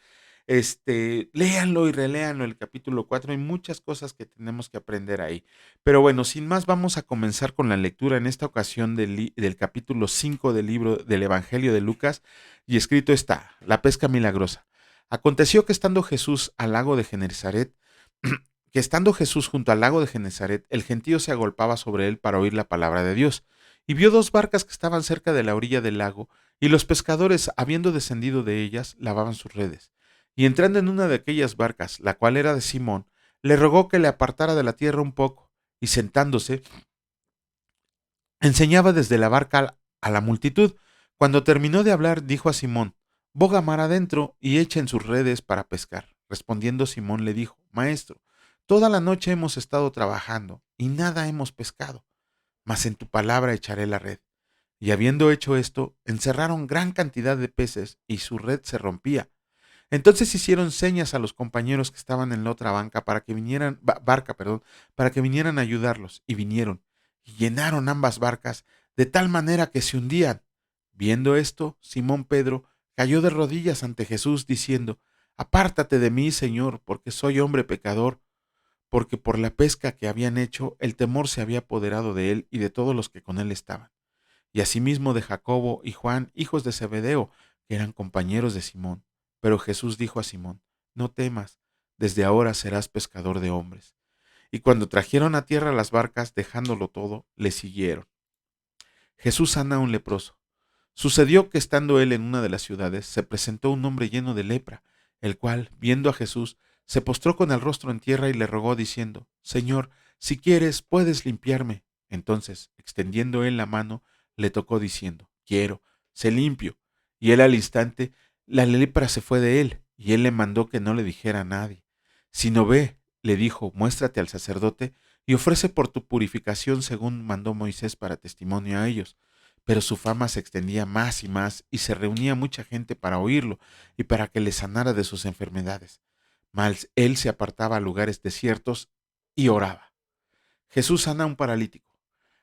léanlo y reléanlo el capítulo 4. Hay muchas cosas que tenemos que aprender ahí. Pero bueno, sin más, vamos a comenzar con la lectura en esta ocasión del capítulo 5 del libro del Evangelio de Lucas, y escrito está: la pesca milagrosa. Aconteció que estando Jesús al lago de Genesaret, que estando Jesús junto al lago de Genesaret, el gentío se agolpaba sobre él para oír la palabra de Dios. Y vio dos barcas que estaban cerca de la orilla del lago, y los pescadores, habiendo descendido de ellas, lavaban sus redes. Y entrando en una de aquellas barcas, la cual era de Simón, le rogó que le apartara de la tierra un poco, y sentándose, Enseñaba desde la barca a la multitud. Cuando terminó de hablar, dijo a Simón: boga mar adentro y echen sus redes para pescar. Respondiendo Simón le dijo: Maestro, toda la noche hemos estado trabajando y nada hemos pescado, mas en tu palabra echaré la red. Y habiendo hecho esto, encerraron gran cantidad de peces y su red se rompía. Entonces hicieron señas a los compañeros que estaban en la otra barca, para que vinieran a ayudarlos, y vinieron, y llenaron ambas barcas, de tal manera que se hundían. Viendo esto, Simón Pedro cayó de rodillas ante Jesús, diciendo: Apártate de mí, Señor, porque soy hombre pecador, porque por la pesca que habían hecho, el temor se había apoderado de él y de todos los que con él estaban, y asimismo de Jacobo y Juan, hijos de Zebedeo, que eran compañeros de Simón. Pero Jesús dijo a Simón: No temas, desde ahora serás pescador de hombres. Y cuando trajeron a tierra las barcas, dejándolo todo, le siguieron. Jesús sana a un leproso. Sucedió que estando él en una de las ciudades, se presentó un hombre lleno de lepra, el cual, viendo a Jesús, se postró con el rostro en tierra y le rogó diciendo: Señor, si quieres, puedes limpiarme. Entonces, extendiendo él la mano, le tocó diciendo: Quiero, sé limpio. Y él al instante, la lepra se fue de él, y él le mandó que no le dijera a nadie. Sino ve, le dijo, muéstrate al sacerdote y ofrece por tu purificación según mandó Moisés para testimonio a ellos. Pero su fama se extendía más y se reunía mucha gente para oírlo y para que le sanara de sus enfermedades. Mas él se apartaba a lugares desiertos y oraba. Jesús sana a un paralítico.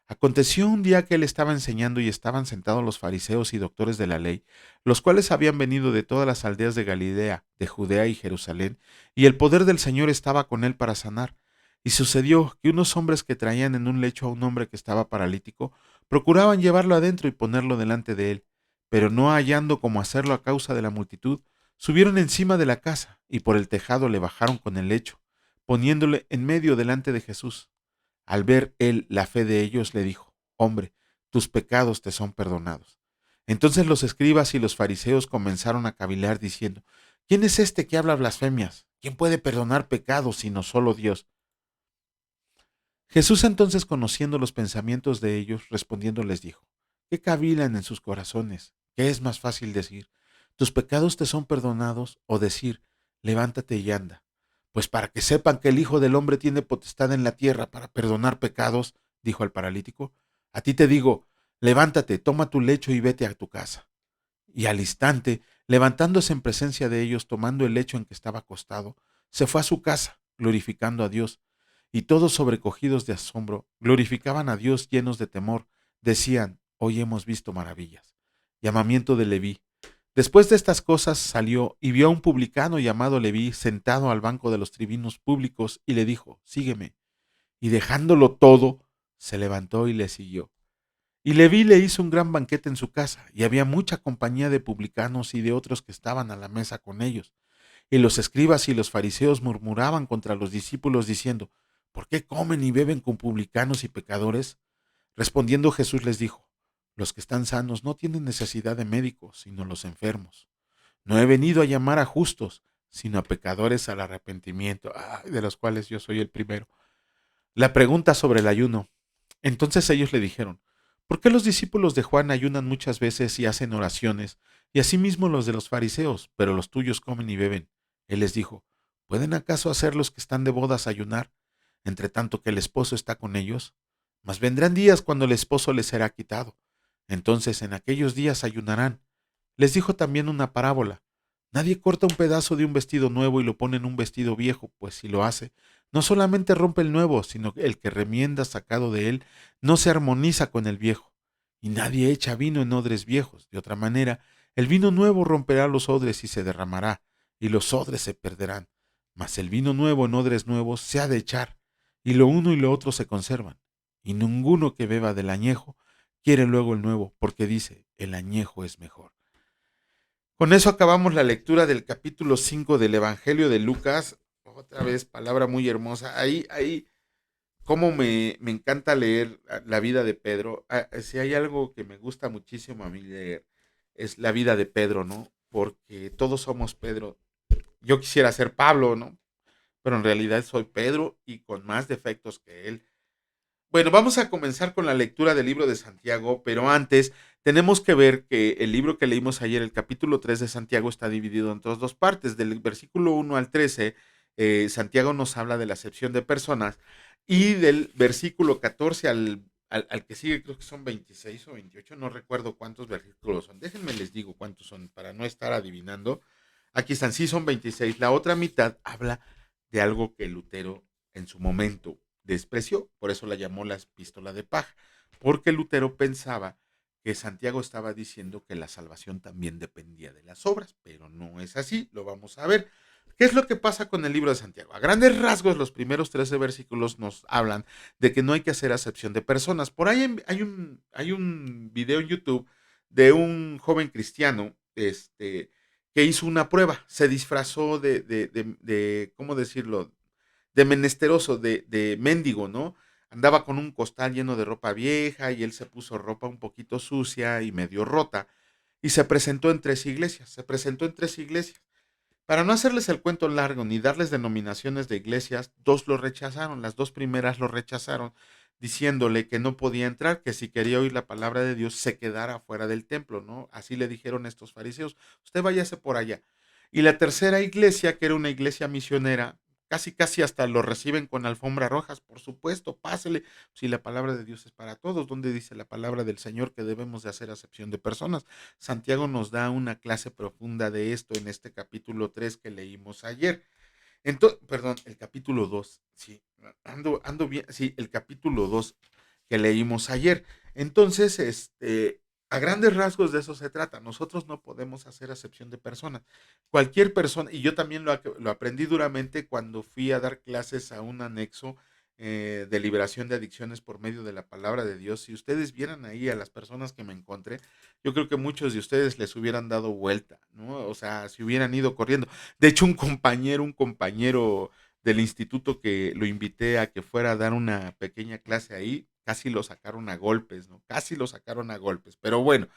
Aconteció un día que él estaba enseñando y estaban sentados los fariseos y doctores de la ley, los cuales habían venido de todas las aldeas de Galilea, de Judea y Jerusalén, y el poder del Señor estaba con él para sanar. Y sucedió que unos hombres que traían en un lecho a un hombre que estaba paralítico, procuraban llevarlo adentro y ponerlo delante de él, pero no hallando cómo hacerlo a causa de la multitud, subieron encima de la casa y por el tejado le bajaron con el lecho, poniéndole en medio delante de Jesús. Al ver él la fe de ellos, le dijo: Hombre, tus pecados te son perdonados. Entonces los escribas y los fariseos comenzaron a cavilar diciendo: ¿Quién es este que habla blasfemias? ¿Quién puede perdonar pecados sino solo Dios? Jesús entonces, conociendo los pensamientos de ellos, respondiendo les dijo: ¿Qué cavilan en sus corazones? ¿Qué es más fácil decir: tus pecados te son perdonados, o decir: levántate y anda? Pues para que sepan que el Hijo del Hombre tiene potestad en la tierra para perdonar pecados, dijo al paralítico, a ti te digo: levántate, toma tu lecho y vete a tu casa. Y al instante, levantándose en presencia de ellos, tomando el lecho en que estaba acostado, se fue a su casa, glorificando a Dios. Y todos, sobrecogidos de asombro, glorificaban a Dios llenos de temor. Decían: Hoy hemos visto maravillas. Llamamiento de Leví. Después de estas cosas salió y vio a un publicano llamado Leví sentado al banco de los tribunos públicos y le dijo: Sígueme. Y dejándolo todo, se levantó y le siguió. Y Leví le hizo un gran banquete en su casa, y había mucha compañía de publicanos y de otros que estaban a la mesa con ellos. Y los escribas y los fariseos murmuraban contra los discípulos diciendo: ¿Por qué comen y beben con publicanos y pecadores? Respondiendo Jesús les dijo: Los que están sanos no tienen necesidad de médicos, sino los enfermos. No he venido a llamar a justos, sino a pecadores al arrepentimiento, de los cuales yo soy el primero. La pregunta sobre el ayuno. Entonces ellos le dijeron: ¿Por qué los discípulos de Juan ayunan muchas veces y hacen oraciones, y asimismo los de los fariseos, pero los tuyos comen y beben? Él les dijo: ¿Pueden acaso hacer los que están de bodas ayunar, entre tanto que el esposo está con ellos? Mas vendrán días cuando el esposo les será quitado. Entonces en aquellos días ayunarán. Les dijo también una parábola: Nadie corta un pedazo de un vestido nuevo y lo pone en un vestido viejo, pues si lo hace, no solamente rompe el nuevo, sino que el que remienda sacado de él no se armoniza con el viejo. Y nadie echa vino en odres viejos. De otra manera, el vino nuevo romperá los odres y se derramará, y los odres se perderán. Mas el vino nuevo en odres nuevos se ha de echar, y lo uno y lo otro se conservan. Y ninguno que beba del añejo quiere luego el nuevo, porque dice: el añejo es mejor. Con eso acabamos la lectura del capítulo 5 del Evangelio de Lucas. Otra vez, palabra muy hermosa. Ahí, cómo me encanta leer la vida de Pedro. Si hay algo que me gusta muchísimo a mí leer, es la vida de Pedro, ¿no? Porque todos somos Pedro. Yo quisiera ser Pablo, ¿no? Pero en realidad soy Pedro y con más defectos que él. Bueno, vamos a comenzar con la lectura del libro de Santiago, pero antes tenemos que ver que el libro que leímos ayer, el capítulo 3 de Santiago, está dividido en dos partes. Del versículo 1 al 13, Santiago nos habla de la acepción de personas y del versículo 14 al que sigue, creo que son 26 o 28, no recuerdo cuántos versículos son. Déjenme les digo cuántos son para no estar adivinando. Aquí están, sí son 26. La otra mitad habla de algo que Lutero en su momento despreció, por eso la llamó la epístola de paja, porque Lutero pensaba que Santiago estaba diciendo que la salvación también dependía de las obras, pero no es así, lo vamos a ver. ¿Qué es lo que pasa con el libro de Santiago? A grandes rasgos, los primeros 13 versículos nos hablan de que no hay que hacer acepción de personas. Por ahí hay un video en YouTube de un joven cristiano que hizo una prueba, se disfrazó de ¿cómo decirlo? De menesteroso, de mendigo, ¿no? Andaba con un costal lleno de ropa vieja y él se puso ropa un poquito sucia y medio rota y se presentó en tres iglesias, se presentó en tres iglesias. Para no hacerles el cuento largo ni darles denominaciones de iglesias, dos lo rechazaron, las dos primeras lo rechazaron, diciéndole que no podía entrar, que si quería oír la palabra de Dios se quedara fuera del templo, ¿no? Así le dijeron estos fariseos, usted váyase por allá. Y la tercera iglesia, que era una iglesia misionera, casi casi hasta lo reciben con alfombra rojas, por supuesto, pásele, si la palabra de Dios es para todos, ¿dónde dice la palabra del Señor que debemos de hacer acepción de personas? Santiago nos da una clase profunda de esto en este capítulo 3 que leímos ayer. Entonces, perdón, el capítulo 2, sí, ando bien, sí, el capítulo 2 que leímos ayer. Entonces, a grandes rasgos de eso se trata. Nosotros no podemos hacer acepción de personas. Cualquier persona, y yo también lo aprendí duramente cuando fui a dar clases a un anexo de liberación de adicciones por medio de la palabra de Dios. Si ustedes vieran ahí a las personas que me encontré, yo creo que muchos de ustedes les hubieran dado vuelta, ¿no? O sea, si hubieran ido corriendo. De hecho, un compañero del instituto que lo invité a que fuera a dar una pequeña clase ahí, casi lo sacaron a golpes, ¿no? Casi lo sacaron a golpes, pero bueno.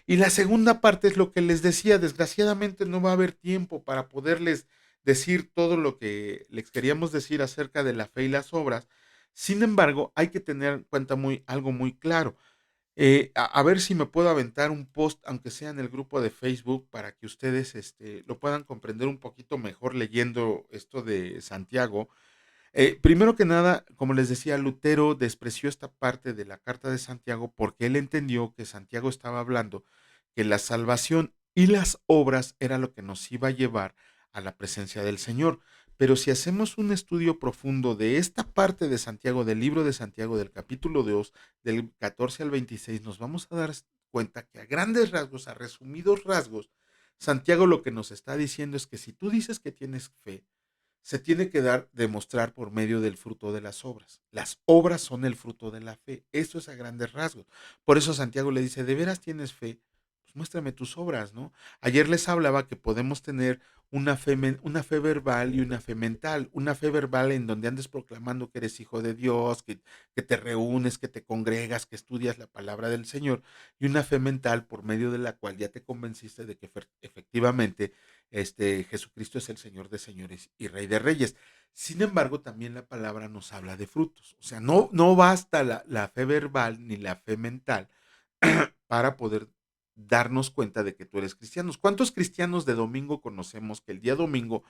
Y la segunda parte es lo que les decía, desgraciadamente no va a haber tiempo para poderles decir todo lo que les queríamos decir acerca de la fe y las obras. Sin embargo, hay que tener en cuenta algo muy claro. A ver si me puedo aventar un post, aunque sea en el grupo de Facebook, para que ustedes lo puedan comprender un poquito mejor leyendo esto de Santiago. Primero que nada, como les decía, Lutero despreció esta parte de la carta de Santiago porque él entendió que Santiago estaba hablando que la salvación y las obras era lo que nos iba a llevar a la presencia del Señor. Pero si hacemos un estudio profundo de esta parte de Santiago, del libro de Santiago, del capítulo 2, del 14 al 26, nos vamos a dar cuenta que a grandes rasgos, a resumidos rasgos, Santiago lo que nos está diciendo es que si tú dices que tienes fe, se tiene que demostrar por medio del fruto de las obras. Las obras son el fruto de la fe. Esto es a grandes rasgos. Por eso Santiago le dice, ¿de veras tienes fe? Pues muéstrame tus obras, ¿no? Ayer les hablaba que podemos tener una fe verbal y una fe mental. Una fe verbal en donde andes proclamando que eres hijo de Dios, que te reúnes, que te congregas, que estudias la palabra del Señor. Y una fe mental por medio de la cual ya te convenciste de que efectivamente Jesucristo es el Señor de señores y Rey de reyes. Sin embargo, también la palabra nos habla de frutos. O sea, no basta la fe verbal ni la fe mental para poder darnos cuenta de que tú eres cristiano. ¿Cuántos cristianos de domingo conocemos que el día domingo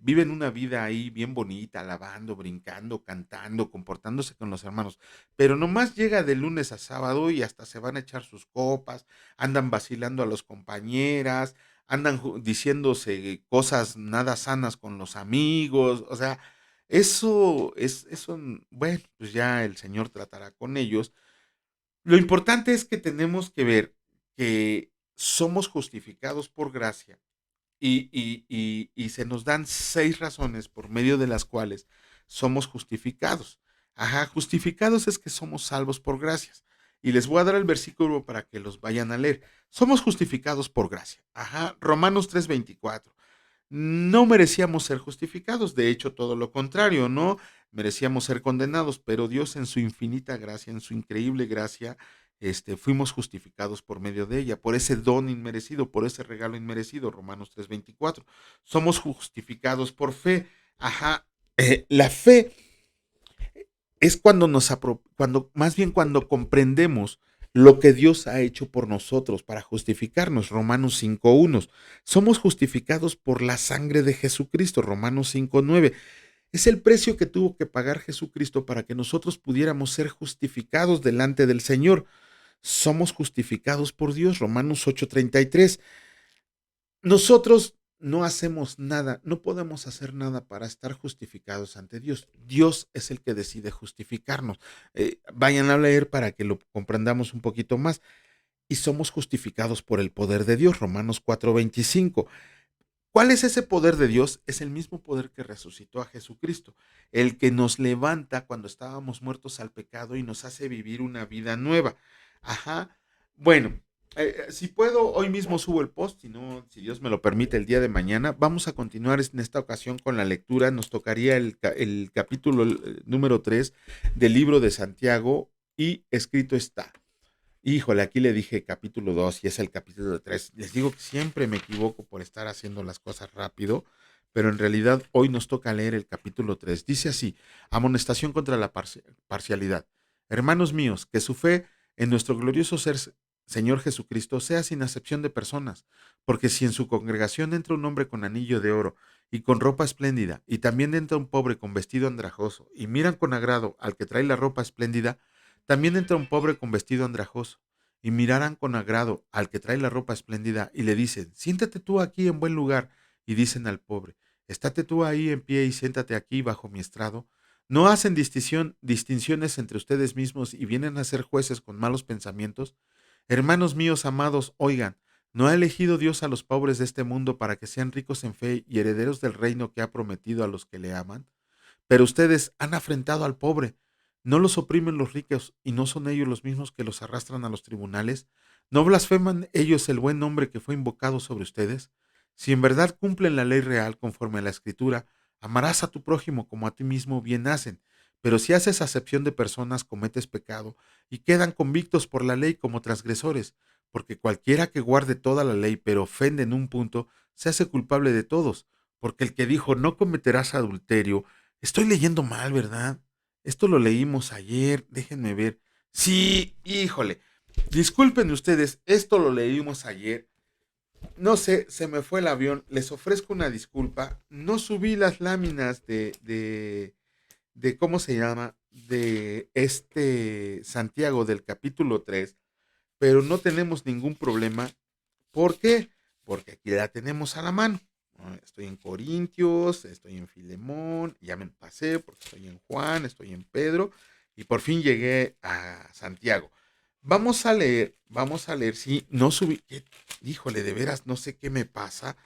viven una vida ahí bien bonita, alabando, brincando, cantando, comportándose con los hermanos? Pero nomás llega de lunes a sábado y hasta se van a echar sus copas, andan vacilando a los compañeras, andan diciéndose cosas nada sanas con los amigos, o sea, eso, bueno, pues ya el Señor tratará con ellos. Lo importante es que tenemos que ver que somos justificados por gracia y se nos dan 6 razones por medio de las cuales somos justificados. Ajá, justificados es que somos salvos por gracias. Y les voy a dar el versículo para que los vayan a leer. Somos justificados por gracia. Ajá, Romanos 3:24. No merecíamos ser justificados, de hecho todo lo contrario, no merecíamos ser condenados, pero Dios en su infinita gracia, en su increíble gracia, fuimos justificados por medio de ella, por ese don inmerecido, por ese regalo inmerecido, Romanos 3:24. Somos justificados por fe. Ajá, la fe es cuando cuando, más bien cuando comprendemos lo que Dios ha hecho por nosotros para justificarnos. Romanos 5:1. Somos justificados por la sangre de Jesucristo. Romanos 5:9. Es el precio que tuvo que pagar Jesucristo para que nosotros pudiéramos ser justificados delante del Señor. Somos justificados por Dios. Romanos 8:33. Nosotros no hacemos nada, no podemos hacer nada para estar justificados ante Dios. Dios es el que decide justificarnos. Vayan a leer para que lo comprendamos un poquito más. Y somos justificados por el poder de Dios. Romanos 4:25. ¿Cuál es ese poder de Dios? Es el mismo poder que resucitó a Jesucristo, el que nos levanta cuando estábamos muertos al pecado y nos hace vivir una vida nueva. Ajá. Bueno, si puedo, hoy mismo subo el post, si no, si Dios me lo permite, el día de mañana. Vamos a continuar en esta ocasión con la lectura. Nos tocaría el capítulo número 3 del libro de Santiago y escrito está. Híjole, aquí le dije capítulo 2 y es el capítulo 3. Les digo que siempre me equivoco por estar haciendo las cosas rápido, pero en realidad hoy nos toca leer el capítulo 3. Dice así: amonestación contra la parcialidad. Hermanos míos, que su fe en nuestro glorioso ser Señor Jesucristo sea sin acepción de personas, porque si en su congregación entra un hombre con anillo de oro y con ropa espléndida, y también entra un pobre con vestido andrajoso, y miran con agrado al que trae la ropa espléndida, también entra un pobre con vestido andrajoso, y mirarán con agrado al que trae la ropa espléndida, y le dicen: siéntate tú aquí en buen lugar. Y dicen al pobre: estate tú ahí en pie y siéntate aquí bajo mi estrado. ¿No hacen distinciones entre ustedes mismos y vienen a ser jueces con malos pensamientos? Hermanos míos amados, oigan, ¿no ha elegido Dios a los pobres de este mundo para que sean ricos en fe y herederos del reino que ha prometido a los que le aman? Pero ustedes han afrentado al pobre. ¿No los oprimen los ricos y no son ellos los mismos que los arrastran a los tribunales? ¿No blasfeman ellos el buen nombre que fue invocado sobre ustedes? Si en verdad cumplen la ley real conforme a la Escritura, amarás a tu prójimo como a ti mismo, bien hacen. Pero si haces acepción de personas, cometes pecado y quedan convictos por la ley como transgresores, porque cualquiera que guarde toda la ley pero ofende en un punto, se hace culpable de todos, porque el que dijo no cometerás adulterio. Estoy leyendo mal, ¿verdad? Esto lo leímos ayer, déjenme ver. Sí, híjole. Disculpen ustedes, esto lo leímos ayer. No sé, se me fue el avión. Les ofrezco una disculpa. No subí las láminas de ¿cómo se llama? De este Santiago del capítulo 3, pero no tenemos ningún problema. ¿Por qué? Porque aquí la tenemos a la mano. Estoy en Corintios, estoy en Filemón, ya me pasé porque estoy en Juan, estoy en Pedro y por fin llegué a Santiago. Vamos a leer, sí, no subí, híjole, de veras, no sé qué me pasa,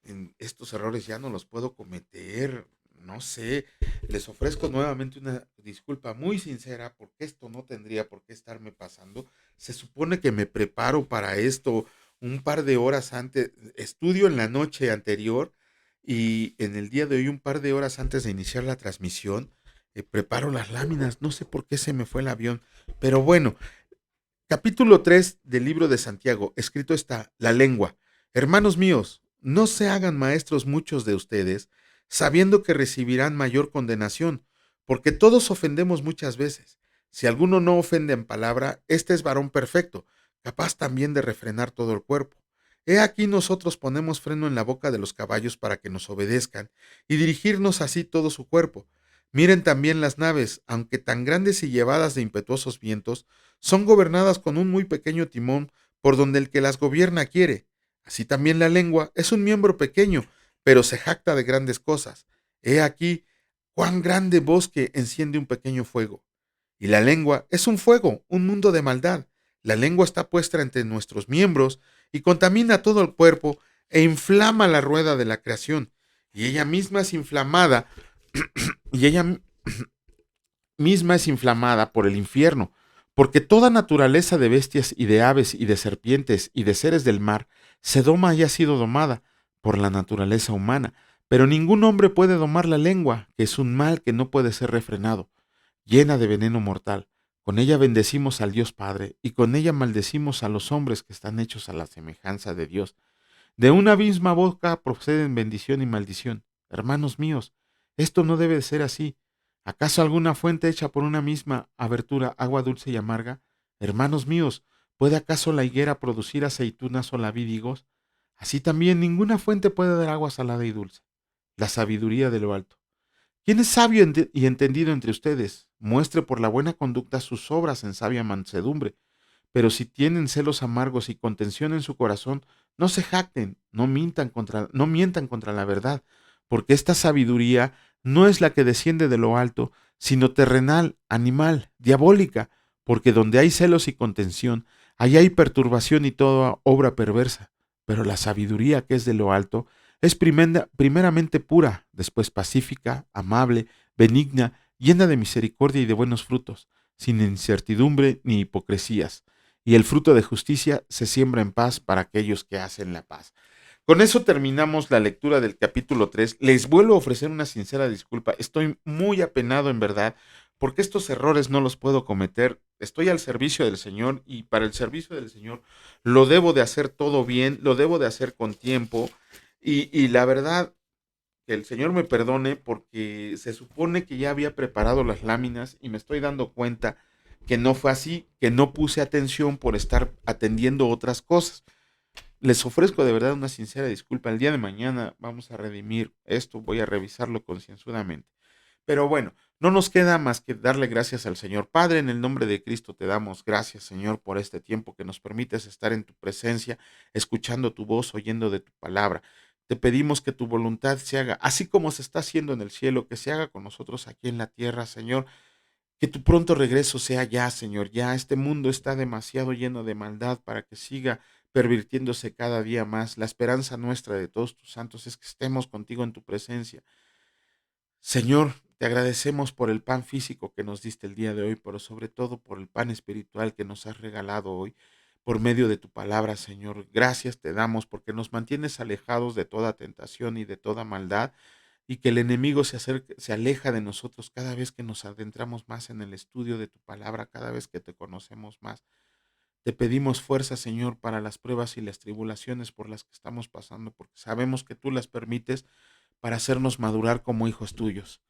en estos errores ya no los puedo cometer, no sé, les ofrezco nuevamente una disculpa muy sincera porque esto no tendría por qué estarme pasando. Se supone que me preparo para esto un par de horas antes, estudio en la noche anterior y en el día de hoy un par de horas antes de iniciar la transmisión, preparo las láminas, no sé por qué se me fue el avión, pero bueno, capítulo 3 del libro de Santiago, escrito está: la lengua. Hermanos míos, no se hagan maestros muchos de ustedes, sabiendo que recibirán mayor condenación, porque todos ofendemos muchas veces. Si alguno no ofende en palabra, este es varón perfecto, capaz también de refrenar todo el cuerpo. He aquí nosotros ponemos freno en la boca de los caballos para que nos obedezcan, y dirigirnos así todo su cuerpo. Miren también las naves, aunque tan grandes y llevadas de impetuosos vientos, son gobernadas con un muy pequeño timón por donde el que las gobierna quiere. Así también la lengua es un miembro pequeño, pero se jacta de grandes cosas. He aquí cuán grande bosque enciende un pequeño fuego. Y la lengua es un fuego, un mundo de maldad. La lengua está puesta entre nuestros miembros y contamina todo el cuerpo e inflama la rueda de la creación. Y ella misma es inflamada, y ella misma es inflamada por el infierno, porque toda naturaleza de bestias y de aves y de serpientes y de seres del mar se doma y ha sido domada por la naturaleza humana, pero ningún hombre puede domar la lengua, que es un mal que no puede ser refrenado, llena de veneno mortal. Con ella bendecimos al Dios Padre, y con ella maldecimos a los hombres que están hechos a la semejanza de Dios. De una misma boca proceden bendición y maldición. Hermanos míos, esto no debe de ser así. ¿Acaso alguna fuente hecha por una misma abertura, agua dulce y amarga? Hermanos míos, ¿puede acaso la higuera producir aceitunas o la vid higos? Así también ninguna fuente puede dar agua salada y dulce. La sabiduría de lo alto. ¿Quién es sabio y entendido entre ustedes? Muestre por la buena conducta sus obras en sabia mansedumbre. Pero si tienen celos amargos y contención en su corazón, no se jacten, no mientan contra la verdad, porque esta sabiduría no es la que desciende de lo alto, sino terrenal, animal, diabólica, porque donde hay celos y contención, allí hay perturbación y toda obra perversa. Pero la sabiduría que es de lo alto es primeramente pura, después pacífica, amable, benigna, llena de misericordia y de buenos frutos, sin incertidumbre ni hipocresías, y el fruto de justicia se siembra en paz para aquellos que hacen la paz. Con eso terminamos la lectura del capítulo 3. Les vuelvo a ofrecer una sincera disculpa. Estoy muy apenado en verdad, porque estos errores no los puedo cometer. Estoy al servicio del Señor y para el servicio del Señor lo debo de hacer todo bien, lo debo de hacer con tiempo. Y la verdad, que el Señor me perdone porque se supone que ya había preparado las láminas y me estoy dando cuenta que no fue así, que no puse atención por estar atendiendo otras cosas. Les ofrezco de verdad una sincera disculpa. El día de mañana vamos a redimir esto, voy a revisarlo concienzudamente. Pero bueno, no nos queda más que darle gracias al Señor. Padre, en el nombre de Cristo te damos gracias, Señor, por este tiempo que nos permites estar en tu presencia, escuchando tu voz, oyendo de tu palabra. Te pedimos que tu voluntad se haga, así como se está haciendo en el cielo, que se haga con nosotros aquí en la tierra, Señor. Que tu pronto regreso sea ya, Señor. Ya este mundo está demasiado lleno de maldad para que siga pervirtiéndose cada día más. La esperanza nuestra de todos tus santos es que estemos contigo en tu presencia. Señor, te agradecemos por el pan físico que nos diste el día de hoy, pero sobre todo por el pan espiritual que nos has regalado hoy por medio de tu palabra, Señor. Gracias te damos porque nos mantienes alejados de toda tentación y de toda maldad y que el enemigo se aleja de nosotros cada vez que nos adentramos más en el estudio de tu palabra, cada vez que te conocemos más. Te pedimos fuerza, Señor, para las pruebas y las tribulaciones por las que estamos pasando, porque sabemos que tú las permites para hacernos madurar como hijos tuyos.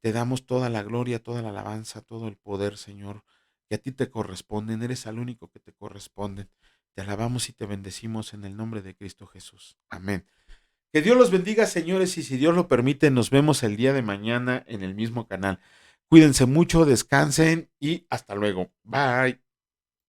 Te damos toda la gloria, toda la alabanza, todo el poder, Señor, que a ti te corresponden. Eres al único que te corresponden. Te alabamos y te bendecimos en el nombre de Cristo Jesús. Amén. Que Dios los bendiga, señores, y si Dios lo permite, nos vemos el día de mañana en el mismo canal. Cuídense mucho, descansen y hasta luego. Bye.